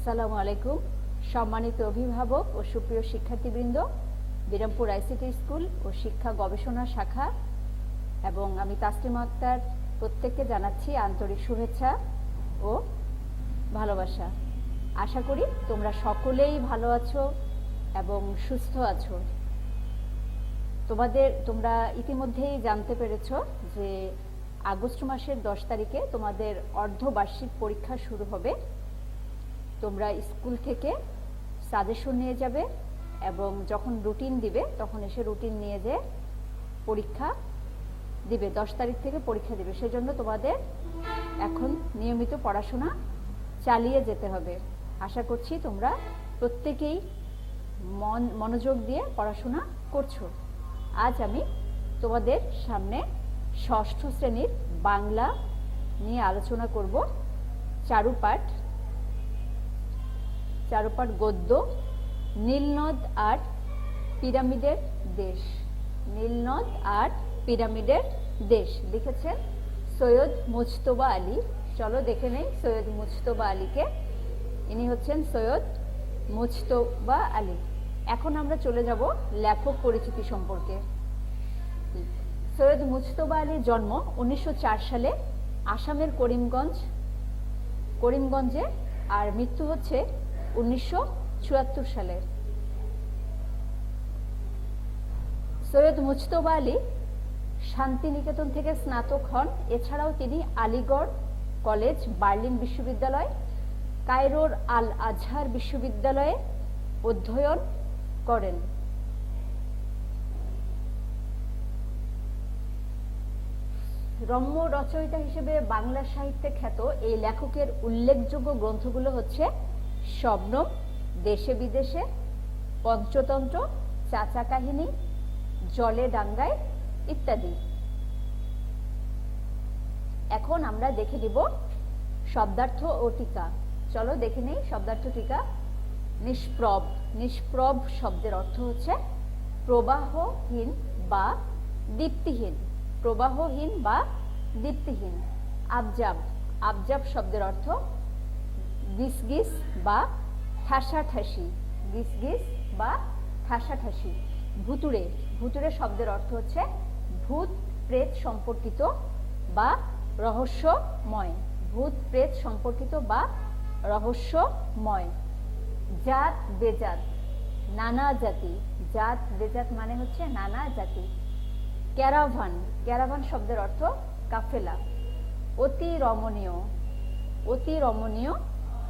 আসসালামু আলাইকুম সম্মানিত অভিভাবক ও সুপ্রিয় শিক্ষার্থীবৃন্দ, বিরামপুর আইসিটি স্কুল ও শিক্ষা গবেষণা শাখা এবং আমি তাসলিমা আক্তার প্রত্যেককে জানাচ্ছি আন্তরিক শুভেচ্ছা ও ভালোবাসা। আশা করি তোমরা সকলেই ভালো আছো এবং সুস্থ আছো। তোমরা ইতিমধ্যেই জানতে পেরেছো যে আগস্ট মাসের 10 তারিখে তোমাদের অর্ধবার্ষিক পরীক্ষা শুরু হবে। তোমরা স্কুল থেকে সাজেশন নিয়ে যাবে এবং যখন রুটিন দিবে তখন এসে রুটিন নিয়ে যেয়ে পরীক্ষা দিবে। 10 তারিখ থেকে পরীক্ষা দিবে, সেজন্য তোমাদের এখন নিয়মিত পড়াশোনা চালিয়ে যেতে হবে। আশা করছি তোমরা প্রত্যেকেই মনোযোগ দিয়ে পড়াশোনা করছো। আজ আমি তোমাদের সামনে ষষ্ঠ শ্রেণীর বাংলা নিয়ে আলোচনা করব। চারুপাঠ গদ্য, নীলনদ আর পিরামিডের দেশ। নীলনদ আর পিরামিডের দেশ লিখেছেন সৈয়দ মুজতবা আলী। চলো দেখে নেই সৈয়দ মুজতবা আলীকে। ইনি হচ্ছেন সৈয়দ মুজতবা আলী। এখন আমরা চলে যাব লেখক পরিচিতি সম্পর্কে। সৈয়দ মুজতবা আলীর জন্ম 1904 সালে আসামের করিমগঞ্জে, আর মৃত্যু হচ্ছে 1974 সালে। সৈয়দ মুজতবা আলী শান্তিনিকেতন থেকে স্নাতক হন। এছাড়াও তিনি আলিগড় কলেজ, বার্লিন বিশ্ববিদ্যালয়, কায়রোর আল আজহার বিশ্ববিদ্যালয়ে অধ্যয়ন করেন। রম্য রচয়িতা হিসেবে বাংলা সাহিত্যে খ্যাত এই লেখকের উল্লেখযোগ্য গ্রন্থগুলো হচ্ছে শবনম, দেশে বিদেশে, পঞ্চতন্ত্র, চাচা কাহিনী, জলে ডাঙ্গায় ইত্যাদি। এখন আমরা দেখে নিব শব্দার্থ ও টিকা। চলো দেখে নেই শব্দার্থ টিকা। নিষ্প্রভ। নিষ্প্রভ শব্দের অর্থ হচ্ছে প্রবাহহীন বা দীপ্তিহীন। প্রবাহহীন বা দীপ্তিহীন। আবজাব। আবজাব শব্দের অর্থ গিসগিস বা ঠাসাঠাসি। গিসগিস বা ঠাসাঠাসি। ভুতুড়ে। ভুতুড়ে শব্দের অর্থ হচ্ছে ভূত প্রেত সম্পর্কিত বা রহস্যময়। ভূত প্রেত সম্পর্কিত বা রহস্যময়। জাত বেজাত। নানা জাতি। জাত বেজাত মানে হচ্ছে নানা জাতি। ক্যারাভান। ক্যারাভান শব্দের অর্থ কাফেলা। অতি রমণীয়। অতি রমণীয়,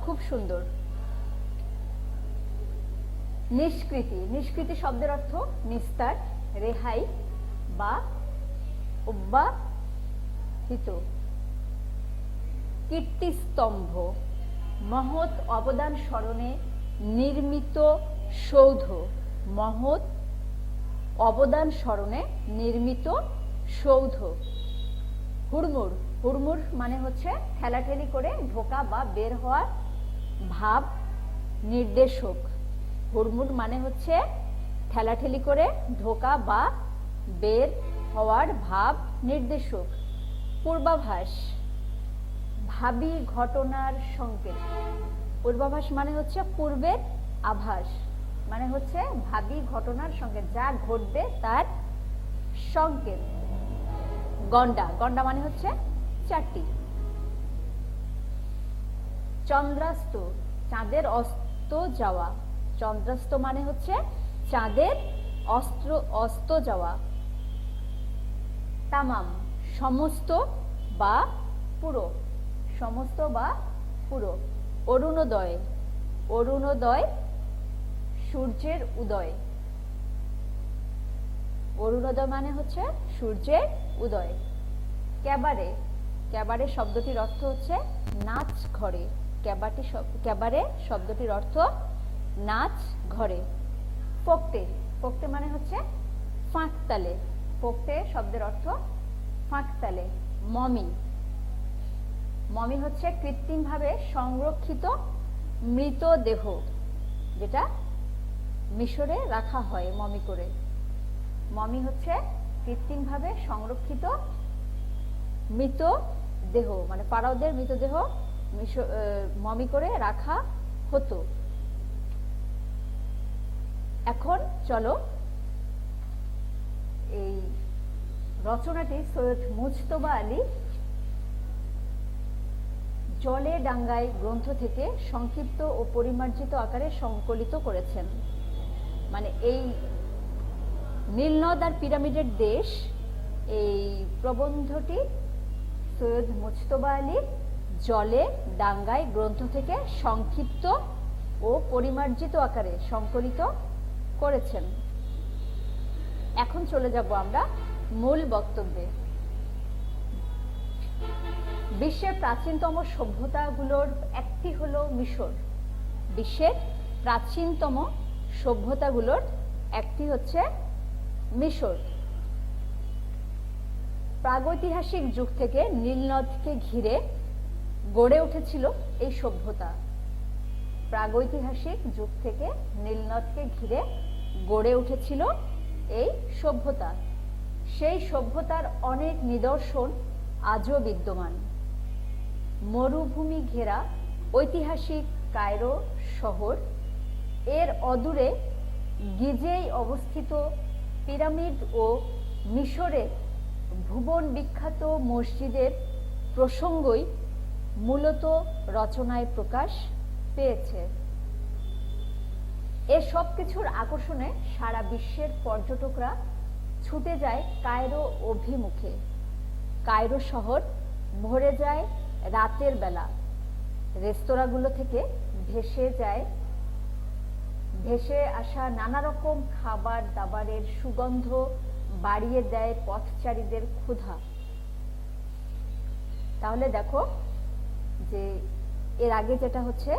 খুব সুন্দর। নিষ্কৃতি। নিষ্কৃতি শব্দের অর্থ নিস্তার, রেহাই বা অব্যাহত। কীর্তিস্তম্ভ। মহৎ অবদান স্মরণে নির্মিত সৌধ। মহৎ অবদান স্মরণে নির্মিত সৌধ। হুড়মুড়। হুড়মুড় মানে হচ্ছে ঠেলাঠেলি করে ঢোকা বা বের হওয়ার ভাব নির্দেশক। হুড়মুড় মানে হচ্ছে ঠেলাঠেলি করে ঢোকা বা বের হওয়ার ভাব নির্দেশক। পূর্বাভাস। ভাবী ঘটনার সংকেত। পূর্বাভাস মানে হচ্ছে পূর্বের আভাস, মানে হচ্ছে ভাবী ঘটনার সংকেত, যা ঘটবে তার সংকেত। গন্ডা। গন্ডা মানে হচ্ছে চারটি। চন্দ্রাস্ত। চাঁদের অস্ত যাওয়া। চন্দ্রাস্ত মানে হচ্ছে চাঁদের অস্ত যাওয়া। তামাম। সমস্ত বা পুরো। সমস্ত বা পুরো। অরুণোদয়। অরুণোদয় সূর্যের উদয়। অরুণোদয় মানে হচ্ছে সূর্যের উদয়। ক্যাবারে। ক্যাবারে শব্দটির অর্থ হচ্ছে নাচ ঘরে। ক্যাবারে শব্দটির অর্থ নাচ ঘরে। পোক্তে। পোক্তে মানে হচ্ছে ফাঁকতালে। পোক্তে শব্দের অর্থ ফাঁকতালে। মমি। মমি হচ্ছে কৃত্রিমভাবে সংরক্ষিত মৃতদেহ, যেটা মিশরে রাখা হয় মমি করে। মমি হচ্ছে কৃত্রিমভাবে সংরক্ষিত মৃতদেহ, মানে ফারাওদের মৃতদেহ মমি করে রাখা হতো। এখন চলো এই রচনাটি সৈয়দ মুজতবা আলী জলে ডাঙ্গায় গ্রন্থ থেকে সংক্ষিপ্ত ও পরিমার্জিত আকারে সংকলিত করেছেন। মানে এই নীলনদ আর পিরামিডের দেশ, এই প্রবন্ধটি সৈয়দ মুজতবা আলী জলে ডাঙ্গায় গ্রন্থ থেকে সংক্ষিপ্ত ও পরিমার্জিত আকারে সংকলিত করেছেন। এখন চলে যাব আমরা মূল বক্তব্যে। বিশ্বের প্রাচীনতম সভ্যতাগুলোর একটি হলো মিশর। বিশ্বের প্রাচীনতম সভ্যতাগুলোর একটি হচ্ছে মিশর। প্রাগৈতিহাসিক যুগ থেকে নীলনদকে ঘিরে গড়ে উঠেছিল এই সভ্যতা। প্রাগৈতিহাসিক যুগ থেকে নীলনদকে ঘিরে গড়ে উঠেছিল এই সভ্যতা। সেই সভ্যতার অনেক নিদর্শন আজও বিদ্যমান। মরুভূমি ঘেরা ঐতিহাসিক কায়রো শহর, এর অদূরে গিজেই অবস্থিত পিরামিড ও মিশরের ভুবন বিখ্যাত মসজিদের প্রসঙ্গই মূলত রচনায় প্রকাশ পেয়েছে। এ সব কিছুর আকর্ষণে সারা বিশ্বের পর্যটকরা ছুটে যায় কায়রো অভিমুখে। কায়রো শহর ভরে যায় রাতের বেলা। রেস্তোরাঁগুলো থেকে ভেসে আসা নানা রকম খাবার দাবারের সুগন্ধ বাড়িয়ে দেয় পথচারীদের ক্ষুধা। তাহলে দেখো যে এর আগে যেটা হচ্ছে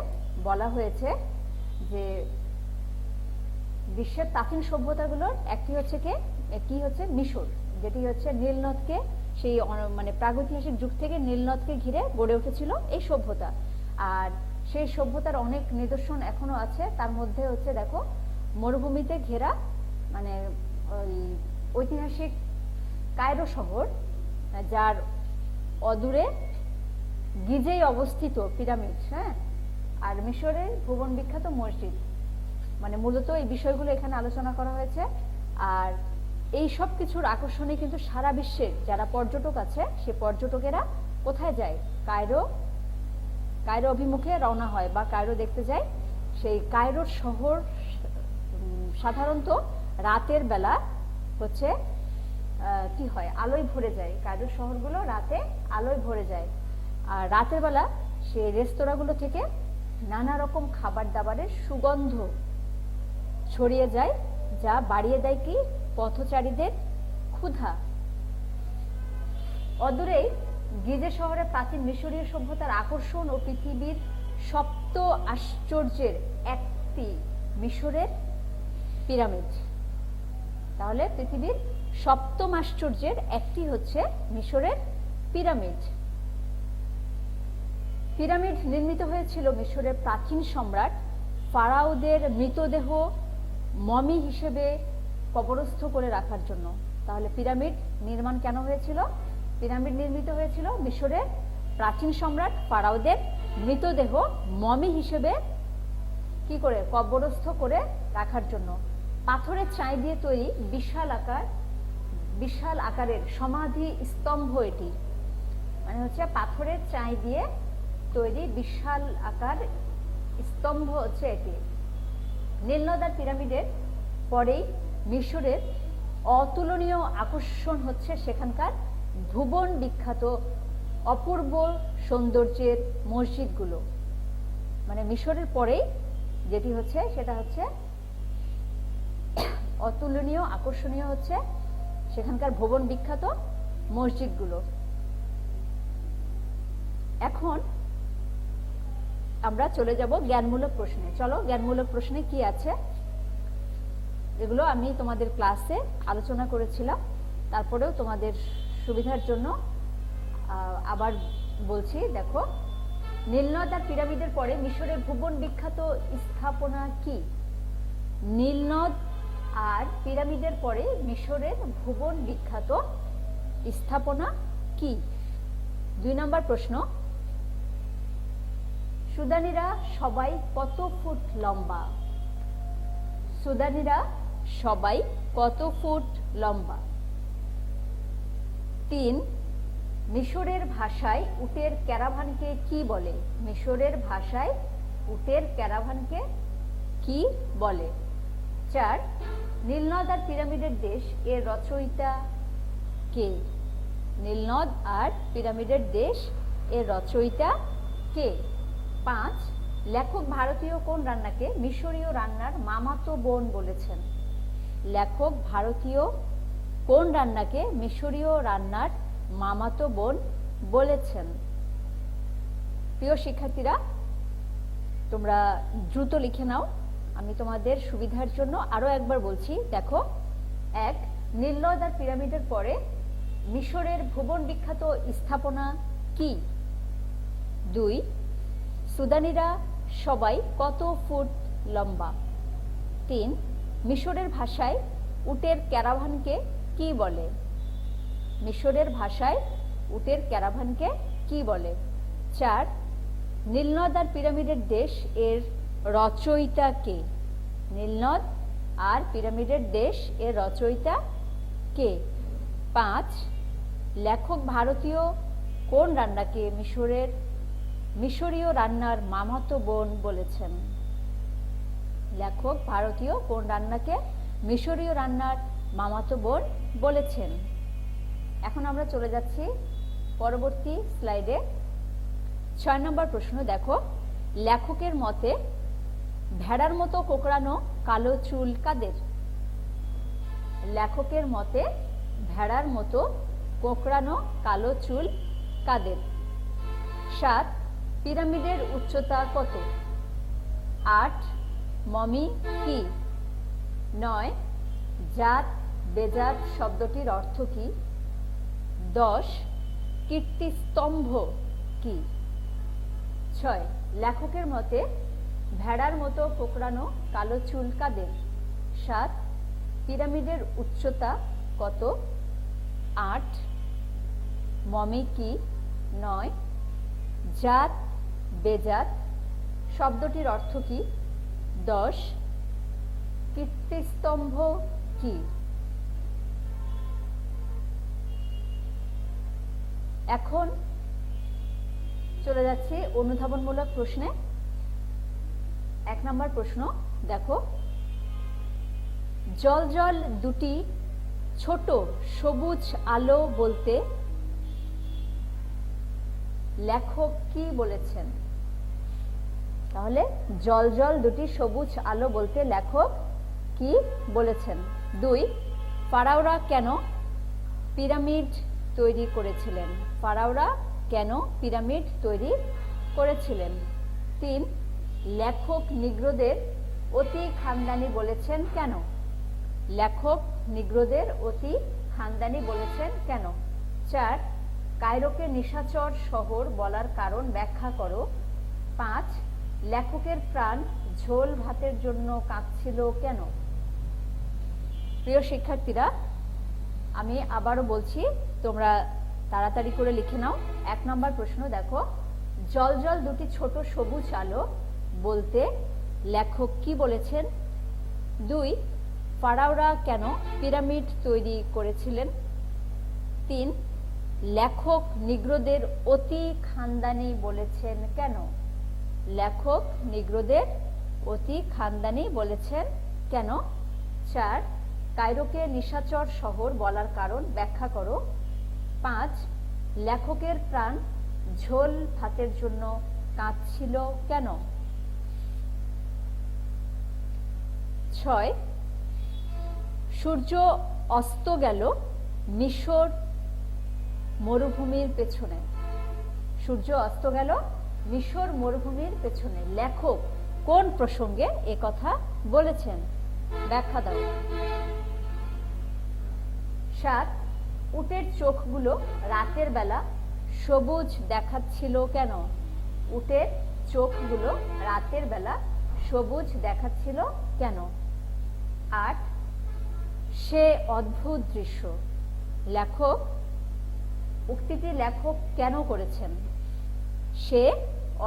বলা হয়েছে যে বিশ্বের প্রাচীন সভ্যতাগুলোর একটি হচ্ছে মিশর, যেটি হচ্ছে নীলনদকে সেই মানে প্রাগৈতিহাসিক যুগ থেকে নীলনদকে ঘিরে গড়ে উঠেছিল এই সভ্যতা। আর সেই সভ্যতার অনেক নিদর্শন এখনো আছে। তার মধ্যে হচ্ছে দেখো মরুভূমিতে ঘেরা মানে ওই ঐতিহাসিক কায়রো শহর, যার অদূরে গিজেই অবস্থিত পিরামিড, হ্যাঁ, আর মিশরের ভুবন বিখ্যাত মসজিদ। মানে মূলত এই বিষয়গুলো এখানে আলোচনা করা হয়েছে। আর এই সব কিছুর আকর্ষণে কিন্তু সারা বিশ্বের যারা পর্যটক আছে সে পর্যটকেরা কোথায় যায়? কায়রো অভিমুখে রওনা হয় বা কায়রো দেখতে যায়। সেই কায়রোর শহর সাধারণত রাতের বেলা হচ্ছে কি হয়, আলোয় ভরে যায়। কায়রোর শহরগুলো রাতে আলোয় ভরে যায়। আর রাতের বেলা সেই রেস্তোরাঁগুলো থেকে নানা রকম খাবার দাবারের সুগন্ধ ছড়িয়ে যায়, যা বাড়িয়ে দেয় কি পথচারীদের ক্ষুধা। অদূরেই গিজে শহরের প্রাচীন মিশরীয় সভ্যতার আকর্ষণ ও পৃথিবীর সপ্ত আশ্চর্যের একটি মিশরের পিরামিড। তাহলে পৃথিবীর সপ্তম আশ্চর্যের একটি হচ্ছে মিশরের পিরামিড। পিরামিড নির্মিত হয়েছিল মিশরের প্রাচীন সম্রাট ফারাওদের মৃতদেহ মমি হিসেবে কবরস্থ করে রাখার জন্য। তাহলে পিরামিড নির্মাণ কেন হয়েছিল? পিরামিড নির্মিত হয়েছিল মিশরের প্রাচীন সম্রাট ফারাওদের মৃতদেহ মমি হিসেবে কি করে কবরস্থ করে রাখার জন্য। পাথরের চাই দিয়ে তৈরি বিশাল আকারের সমাধি স্তম্ভ এটি। মানে হচ্ছে পাথরের চাই দিয়ে তৈরি বিশাল আকার স্তম্ভ হচ্ছে এটি। নীলনদ আর পিরামিডের পরেই মিশরের অতুলনীয় আকর্ষণ হচ্ছে সেখানকার ভুবন বিখ্যাত অপূর্ব সৌন্দর্যের মসজিদগুলো। মানে মিশরের পরেই যেটি হচ্ছে সেটা হচ্ছে অতুলনীয় আকর্ষণীয় হচ্ছে সেখানকার ভুবন বিখ্যাত মসজিদগুলো। এখন আমরা চলে যাব জ্ঞানমূলক প্রশ্নে। চলো জ্ঞানমূলক প্রশ্নে কি আছে এগুলো আমি তোমাদের ক্লাসে আলোচনা করেছিলাম, তারপরেও তোমাদের সুবিধার জন্য আবার বলছি। দেখো, নীলনদ আর পিরামিডের পরে মিশরের ভুবন বিখ্যাত স্থাপনা কি? নীলনদ আর পিরামিডের পরে মিশরের ভুবন বিখ্যাত স্থাপনা কি? 2 নম্বর প্রশ্ন, সুদানিরা সবাই কত ফুট লম্বা? সুদানিরা সবাই কত ফুট লম্বা? 3, মিশরের ভাষায় উটের ক্যারাভানকে কি বলে? মিশরের ভাষায় উটের ক্যারাভানকে কি বলে? 4, নীলনদ আর পিরামিডের দেশ এর রচয়িতা কে? নীলনদ আর পিরামিডের দেশ এর রচয়িতা কে? 5, লেখক ভারতীয় কোন রান্নাকে মিশরীয় রান্নার মামাতো বোন বলেছেন? লেখক ভারতীয় কোন রান্নাকে মিশরীয় রান্নার মামাতো বোন বলেছেন? প্রিয় শিক্ষার্থীরা, তোমরা দ্রুত লিখে নাও। আমি তোমাদের সুবিধার জন্য আরো একবার বলছি। দেখো, 1, নীলনদ আর পিরামিডের পরে মিশরের ভুবন বিখ্যাত স্থাপনা কি? 2, সুদানিরা সবাই কত ফুট লম্বা? 3, মিশরের ভাষায় উটের ক্যারাভানকে কি বলে? মিশরের ভাষায় উটের ক্যারাভানকে কি বলে? 4, নীলনদ আর পিরামিডের দেশ এর রচয়িতা কে? নীলনদ আর পিরামিডের দেশ এর রচয়িতা কে? 5, লেখক ভারতীয় কোন রান্নাকে মিশরীয় রান্নার মামাতো বোন বলেছেন? লেখক ভারতীয় কোন রান্নাকে মিশরীয় রান্নার মামাতো বোন বলেছেন? এখন আমরা চলে যাচ্ছি পরবর্তী স্লাইডে। 6 নম্বর প্রশ্ন দেখো, লেখকের মতে ভেড়ার মতো কোঁকড়ানো কালো চুল কাদের? লেখকের মতে ভেড়ার মতো কোঁকড়ানো কালো চুল কাদের? 7, পিরামিডের উচ্চতা কত? 8, মমি কি? 9, জাত বেজাত শব্দটির অর্থ কি? 10, কীর্তিস্তম্ভ কি? 6, লেখকের মতে ভেড়ার মতো কোঁকড়ানো কালো চুল কাদের? 7, পিরামিডের উচ্চতা কত? 8, মমি কি? 9, জাত বেজাত শব্দটির অর্থ কি? 10, কীর্তিস্তম্ভ কি? এখন চলে যাচ্ছি অনুধাবনমূলক প্রশ্নে। 1 নম্বর প্রশ্ন দেখো, জল জল দুটি ছোট সবুজ আলো বলতে লেখক কি বলেছেন? তাহলে জল জল দুটি সবুজ আলো বলতে লেখক কি বলেছেন? 2, ফারাওরা কেন পিরামিড তৈরি করেছিলেন? ফারাওরা কেন পিরামিড তৈরি করেছিলেন? 3, লেখক নিগ্রোদের অতি খানদানি বলেছেন কেন? লেখক নিগ্রোদের অতি খানদানি বলেছেন কেন? 4, কায়রোকে নিশাচর শহর বলার কারণ ব্যাখ্যা করো। 5, লেখকের প্রাণ ঝোল ভাতের জন্য কাঁদছিল কেন? প্রিয় শিক্ষার্থীরা, আমি আবারও বলছি, তোমরা তাড়াতাড়ি করে লিখে নাও। 1 নম্বর প্রশ্ন দেখো, জল জল দুটি ছোট সবুজ আলো বলতে লেখক কি বলেছেন? 2, ফারাওরা কেন পিরামিড তৈরি করেছিলেন? 3, লেখক নিগ্রোদের অতি খানদানি বলেছেন কেন? লেখক নিগ্রোদের অতি খানদানি বলেছেন কেন? 4, কায়রোকে নিশাচর শহর বলার কারণ ব্যাখ্যা করো। 5, লেখকের প্রাণ ঝোল ভাতের জন্য কাঁদছিল কেন? 6, সূর্য অস্ত গেল মিশর মরুভূমির পেছনে। সূর্য অস্ত গেল মিশর মরুভূমির পেছনে লেখক কোন প্রসঙ্গে এ কথা বলেছেন? ব্যাখ্যা দাও। 7, উটের চোখগুলো রাতের বেলা সবুজ দেখাচ্ছিল কেন? উটের চোখগুলো রাতের বেলা সবুজ দেখাচ্ছিল কেন? 8, সে অদ্ভুত দৃশ্য উক্তিটি লেখক কেন করেছেন? সে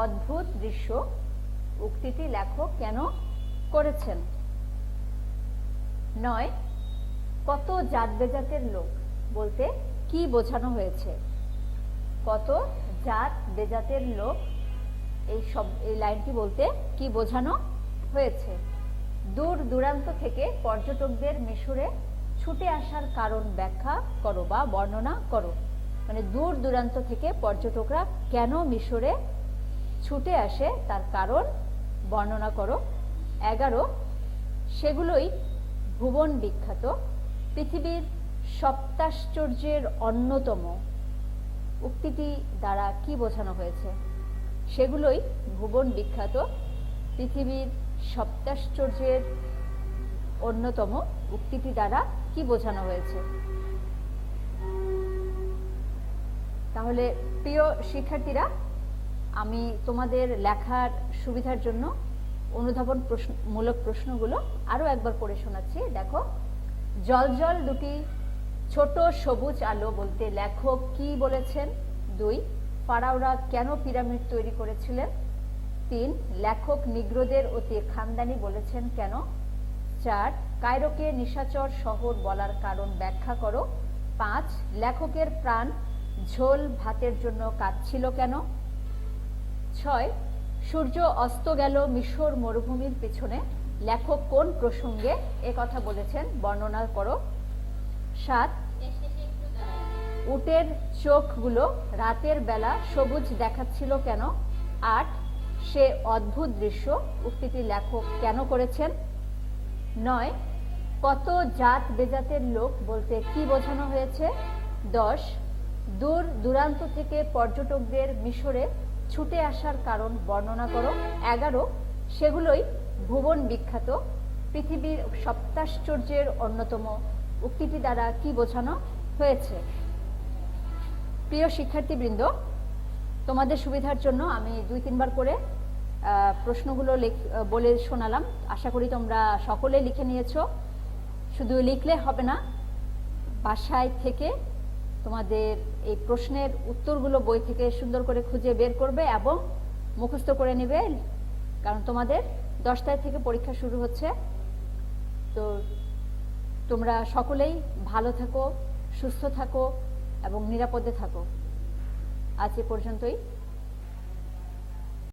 অদ্ভুত দৃশ্য উক্তিটি লেখক কেন করেছেন? 9 কত জাত বেজাতের লোক বলতে কি বোঝানো হয়েছে? কত জাত বেজাতের লোক এই লাইনটি বলতে কি বোঝানো হয়েছে? দূর দূরান্ত থেকে পর্যটকদের মিশরে ছুটে আসার কারণ ব্যাখ্যা করো বা বর্ণনা করো। মানে দূর দূরান্ত থেকে পর্যটকরা কেন মিশরে ছুটে আসে তার কারণ বর্ণনা করো। 11 সেগুলোই ভুবন বিখ্যাত, পৃথিবীর সপ্তাশ্চর্যের অন্যতম। উক্তিটি দ্বারা কি বোঝানো হয়েছে? সেগুলোই ভুবন বিখ্যাত, পৃথিবীর সপ্তাশ্চর্যের অন্যতম। উক্তিটি দ্বারা কি বোঝানো হয়েছে? তাহলে প্রিয় শিক্ষার্থীরা, আমি তোমাদের লেখার সুবিধার জন্য অনুধাবন মূলক প্রশ্নগুলো আরো একবার পড়ে শোনাচ্ছি। দেখো, জল জল দুটি ছোট সবুজ আলো বলতে লেখক কি বলেছেন? 2 ফারাওরা কেন পিরামিড তৈরি করেছিলেন? 3 লেখক নিগ্রোদের অতি খানদানি বলেছেন কেন? 4 কায়রোকে নিশাচর শহর বলার কারণ ব্যাখ্যা করো। 5 লেখকের প্রাণ ঝোল ভাতের জন্য কাঁদছিল কেন? 6 সূর্য অস্ত গেল মিশর মরুভূমির পিছনে, লেখক কোন প্রসঙ্গে এ কথা বলেছেন বর্ণনা করো। 7 উটের চোখগুলো রাতের বেলা সবুজ দেখাচ্ছিল কেন? 8 সে অদ্ভুত দৃশ্য উক্তিটি লেখক কেন করেছেন? 9 কত জাত বেজাতের লোক বলতে কি বোঝানো হয়েছে? 10 দূর দূরান্ত থেকে পর্যটকদের মিশরে ছুটে আসার কারণ বর্ণনা করো। 11 সেগুলোই ভুবন বিখ্যাত, পৃথিবীর সপ্তাশ্চর্যের অন্যতম। উক্তিটি দ্বারা কি বোঝানো হয়েছে? প্রিয় শিক্ষার্থীবৃন্দ, তোমাদের সুবিধার জন্য আমি 2-3 বার করে প্রশ্নগুলো বলে শোনালাম। আশা করি তোমরা সকলে লিখে নিয়েছো। শুধু লিখলে হবে না, বাসায় থেকে তোমাদের এই প্রশ্নের উত্তরগুলো বই থেকে সুন্দর করে খুঁজে বের করবে এবং মুখস্থ করে নেবে, কারণ তোমাদের 10 তারিখ থেকে পরীক্ষা শুরু হচ্ছে। তো তোমরা সকলেই ভালো থাকো, সুস্থ থাকো এবং নিরাপদে থাকো। আজ এ পর্যন্তই।